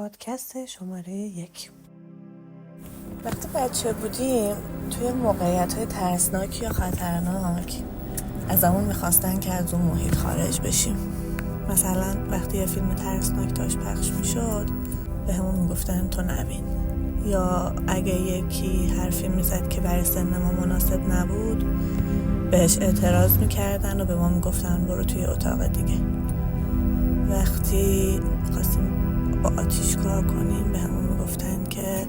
پادکست شماره 1. وقتی بچه بودیم توی موقعیت‌های ترسناک یا خطرناک ازمون میخواستن که از اون محیط خارج بشیم. مثلا وقتی یه فیلم ترسناک داشت پخش میشد به همون میگفتن تو نبین، یا اگه یکی حرفی میزد که برای سن ما مناسب نبود بهش اعتراض میکردن و به ما میگفتن برو توی اتاق دیگه. وقتی خواستیم با آتیش کار کنیم به همون میگفتن که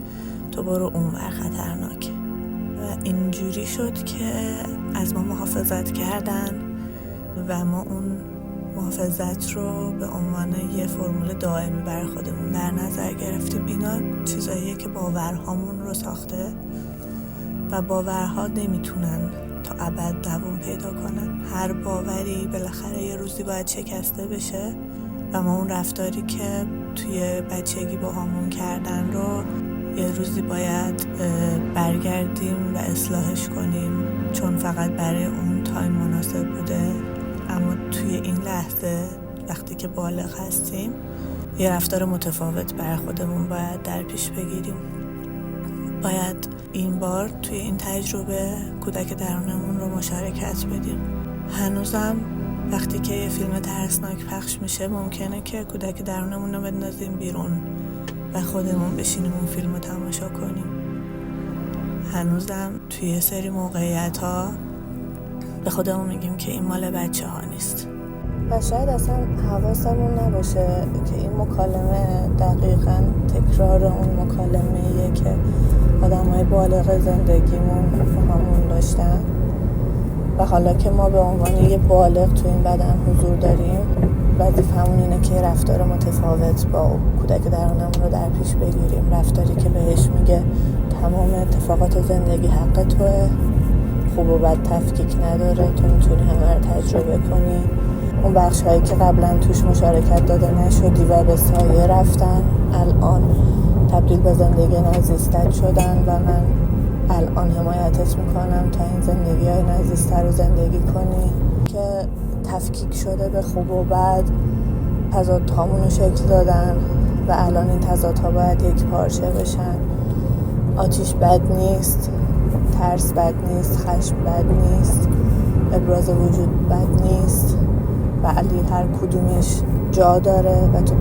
تو برو اونور خطرناکه، و اینجوری شد که از ما محافظت کردن و ما اون محافظت رو به عنوان یه فرمول دائمی برای خودمون در نظر گرفتیم. اینا چیزاییه که باورهامون رو ساخته و باورها نمیتونن تا ابد دوام پیدا کنن. هر باوری بالاخره یه روزی باید شکسته بشه و ما اون رفتاری که توی بچگی با همون کردن رو یه روزی باید برگردیم و اصلاحش کنیم، چون فقط برای اون تایم مناسب بوده. اما توی این لحظه وقتی که بالغ هستیم یه رفتار متفاوت برای خودمون باید در پیش بگیریم. باید این بار توی این تجربه کودک درونمون رو مشارکت بدیم. هنوزم وقتی که یه فیلم ترسناک پخش میشه ممکنه که کودک درونمون رو بندازیم بیرون و خودمون بشینیم اون فیلم رو تماشا کنیم. هنوزم توی یه سری موقعیت ها به خودمون میگیم که این مال بچه ها نیست و شاید اصلا حواسمون نباشه که این مکالمه دقیقاً تکرار اون مکالمه‌ایه که آدمای بالغ زندگیمون همون داشتن و حالا که ما به عنوان یه بالغ تو این بدن حضور داریم وظیفه‌مون اینه که رفتار متفاوت با کودک درونمون رو در پیش بگیریم. رفتاری که بهش میگه تمام اتفاقات زندگی حق توه، خوب و بد تفکیک نداره، تو میتونی همه رو تجربه کنی. اون بخش هایی که قبلا توش مشارکت داده نشدی و به سایه رفتن الان تبدیل به زندگی نازیستت شدن و من الان حمایتت میکنم تا این زندگی های نازیسته رو زندگی کنی که تفکیک شده به خوب و بد. تضادهامون رو شکل دادن و الان این تضادها باید یک پارچه بشن. آتیش بد نیست، ترس بد نیست، خشم بد نیست، ابراز وجود بد نیست، ولی هر کدومش جا داره و تو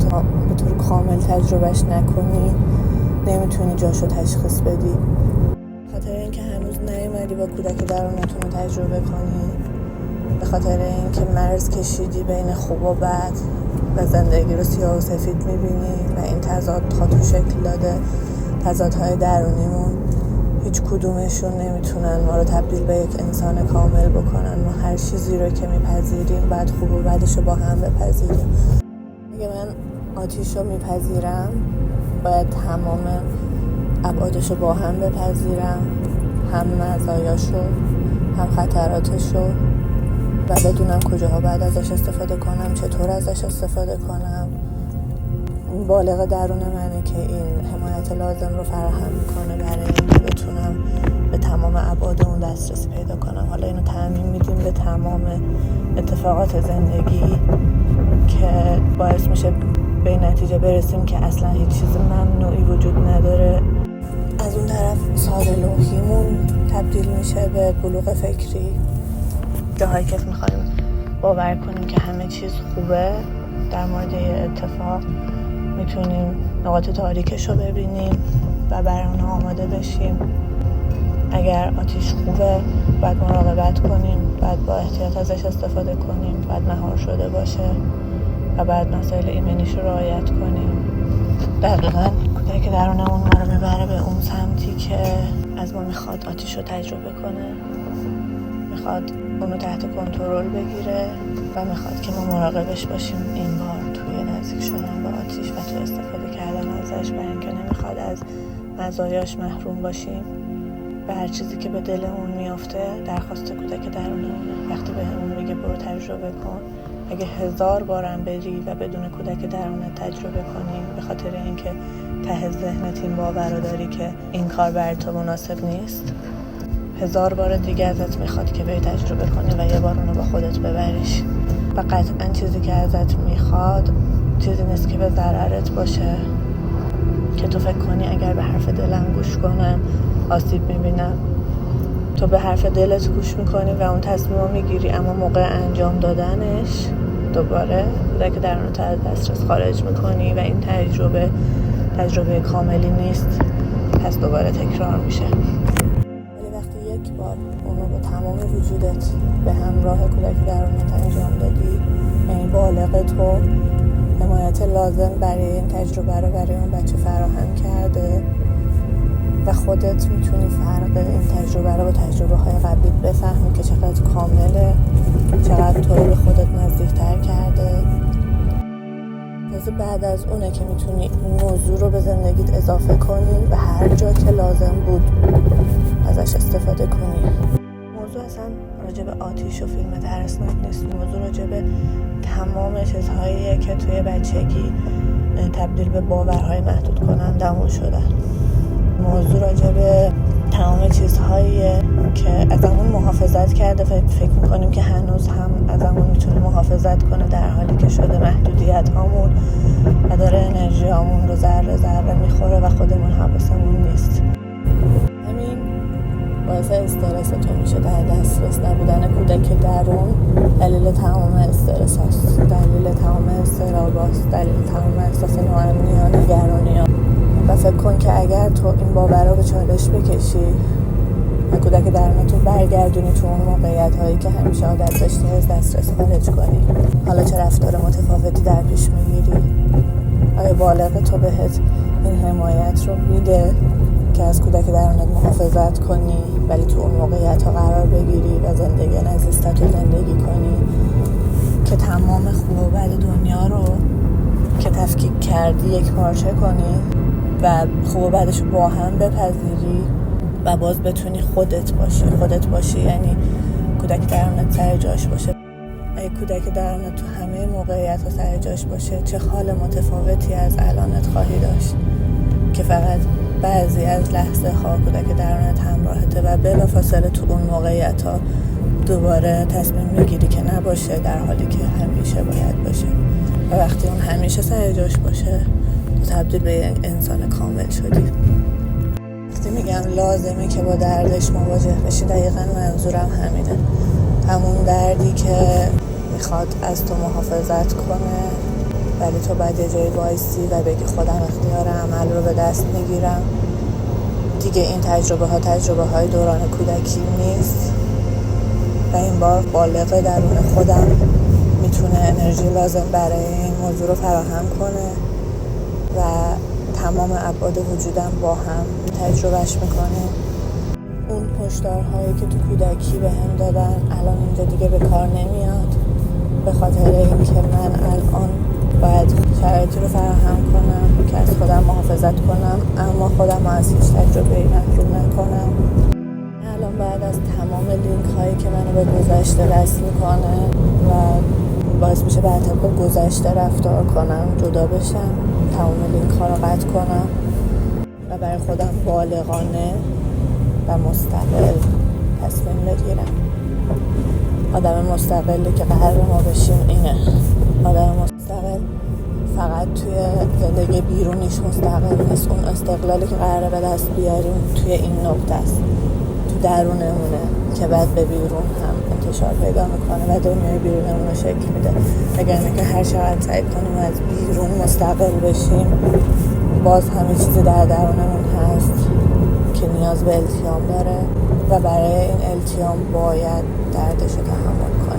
به طور کامل تجربهش نکنی نمیتونی جاشو تشخیص بدی. خاطر اینکه هنوز نیومدی با کودک درونتون رو تجربه کنی، به خاطر اینکه مرز کشیدی بین خوب و بد و زندگی رو سیاه و سفید میبینی و این تضادها تو شکل داده. تضادهای درونیمون هیچ کدومشون نمیتونن ما رو تبدیل به یک انسان کامل بکنن. ما هر چیزی رو که میپذیریم بعد خوب و بدش رو با هم بپذیریم. اگه من آتیش رو میپذیرم باید تمام ابعادش رو با هم بپذیرم، هم مزایاشو هم خطراتشو، و بدونم کجاها باید ازش استفاده کنم، چطور ازش استفاده کنم. بالغ درون منه که این حمایت لازم رو فراهم میکنه برای اینکه بتونم به تمام ابعاد اون دسترسی پیدا کنم. حالا اینو تعمیم میدیم به تمام اتفاقات زندگی که باعث میشه به این نتیجه برسیم که اصلا هیچ چیز ممنوعی وجود نداره. از اون طرف ساده لوحیمون تبدیل میشه به بلوغ فکری، جاهایی که میخوایم باور کنیم که همه چیز خوبه در مورد یه اتفاق. میتونیم نقاط تاریکش رو ببینیم و برای اونها آماده بشیم. اگر آتیش خوبه باید مراقبت کنیم، باید با احتیاط ازش استفاده کنیم، باید مهار شده باشه و باید مسائل ایمنیش رو رعایت کنیم. دقیقاً کودک درونمون ما رو میبره به اون سمتی که از ما میخواد آتیش رو تجربه کنه، میخواد اونو تحت کنترل بگیره و میخواد که ما مراقبش باشیم این بار توی نزدیک شدن به آتیش و توی استفاده کردن ازش، برای اینکه نمیخواد از مزایاش محروم باشیم. و هر چیزی که به دلمون میافته درخواست کودک درونمونه. وقتی به همون میگه برو تجربه کن، اگه 1000 بارم بری و بدون کودک درونت تجربه کنی به خاطر اینکه ته ذهنت این باور رو داری که این کار برای تو مناسب نیست، 1000 بار دیگه ازت میخواد که بری تجربه کنی و یه بار اونو با خودت ببریش. و قطعا چیزی که ازت میخواد چیزی نیست که به ضررت باشه که تو فکر کنی اگر به حرف دلم گوش کنم آسیب میبینم. تو به حرف دلت گوش میکنی و اون تصمیم رو میگیری، اما موقع انجام دادنش دوباره کودک درونت از دسترس خارج میکنی و این تجربه کاملی نیست، پس دوباره تکرار میشه. ولی وقتی یک بار اون رو با تمام وجودت به همراه کودک درونت انجام دادی، یعنی بالغ تو حمایت لازم برای این تجربه رو برای اون بچه فراهم کرده و خودت میتونی فرق این تجربه رو با تجربه های قبلیت بفهمی که چقدر کامله، چقدر تو رو به خودت نزدیکتر کرده. تازه بعد از اونه که میتونی این موضوع رو به زندگیت اضافه کنی و هر جا که لازم بود ازش استفاده کنی. موضوع اصلا راجع به آتیش و فیلم ترسناک نیست، موضوع راجع به تمام چیزهاییه که توی بچگی تبدیل به باورهای محدود کنندمون شدن. موضوع راجع به تمام چیزهاییه که ازمون محافظت کرده و فکر میکنیم که هنوز هم ازمون میتونه محافظت کنه، در حالی که شده محدودیت هامون و داره انرژی هامون رو ذره ذره میخوره و خودمون حواسمون نیست. همین باعث استرس تو میشه. در دسترس نبودن کودک درون دلیل تمام استرس هاست، دلیل تمام استراب هاست، دلیل تمام احساس ناامنی ها، نگرانی ها. و فکر کن که اگر تو این باور رو به چالش بکشی و کودک درون تو برگردونی تو اون موقعیت هایی که همیشه عادت داشتی از دسترس خارج کنی، حالا چه رفتار متفاوتی در پیش میگیری؟ آیا بالغ تو بهت این حمایت رو میده که از کودک درونت محافظت کنی ولی تو اون موقعیت ها قرار بگیری و زندگی نزیستت رو زندگی کنی که تمام خوب و بد دنیا رو که تفکیک کردی یک پارچه کنی و خوب و بدش رو با هم بپذیری و باز بتونی خودت باشی یعنی کودک درونت سر جاش باشه. اگه کودک درونت تو همه موقعیت ها سر جاش باشه، چه حال متفاوتی از الانت خواهی داشت که فقط بعضی از لحظه ها کودک درونت همراهته و بلافاصله تو اون موقعیت ها دوباره تصمیم میگیری که نباشه، در حالی که همیشه باید باشه. و وقتی اون همیشه سر جاش باشه تو تبدیل به یک انسان کامل شدی. وقتی میگم لازمه که با دردش مواجه بشی، دقیقا منظورم همینه. همون دردی که میخواد از تو محافظت کنه ولی تو باید یه جایی وایسی و بگی خودم اختیار عمل رو به دست میگیرم دیگه. این تجربه های دوران کودکی نیست و این بار بالغ درون خودم میتونه انرژی لازم برای این موضوع رو فراهم کنه و تمام ابعاد وجودم با هم تجربهش میکنه. اون هشدارهایی که تو کودکی به هم دادن الان اینجا دیگه به کار نمیاد، به خاطر اینکه من الان باید شرایطی رو فراهم کنم که از خودم محافظت کنم اما خودم از هیچ تجربه‌ای محروم نکنم. الان بعد از تمام لینک هایی که منو به گذشته وصل میکنه و باعث میشه بر طبق گذشته رفتار کنم، جدا بشم، تمام لینک ها رو قطع کنم و برای خودم بالغانه و مستقل تصمیم بگیرم. آدم مستقلی که قرار ما بشیم اینه. آدم مستقل فقط توی زندگی بیرونیش مستقل نیست، اون استقلالی که قراره به دست بیاریم توی این نقطه است، تو درونمونه که بعد به بیرون هم انتشار پیدا میکنه و دنیای بیرونمون رو شکل میده. اگر که هر چقدر سعی کنیم از بیرون مستقل بشیم، باز همه چیزی در درونمون هست که نیاز به التیام داره و برای این التیام باید دردش رو تحمل کنیم.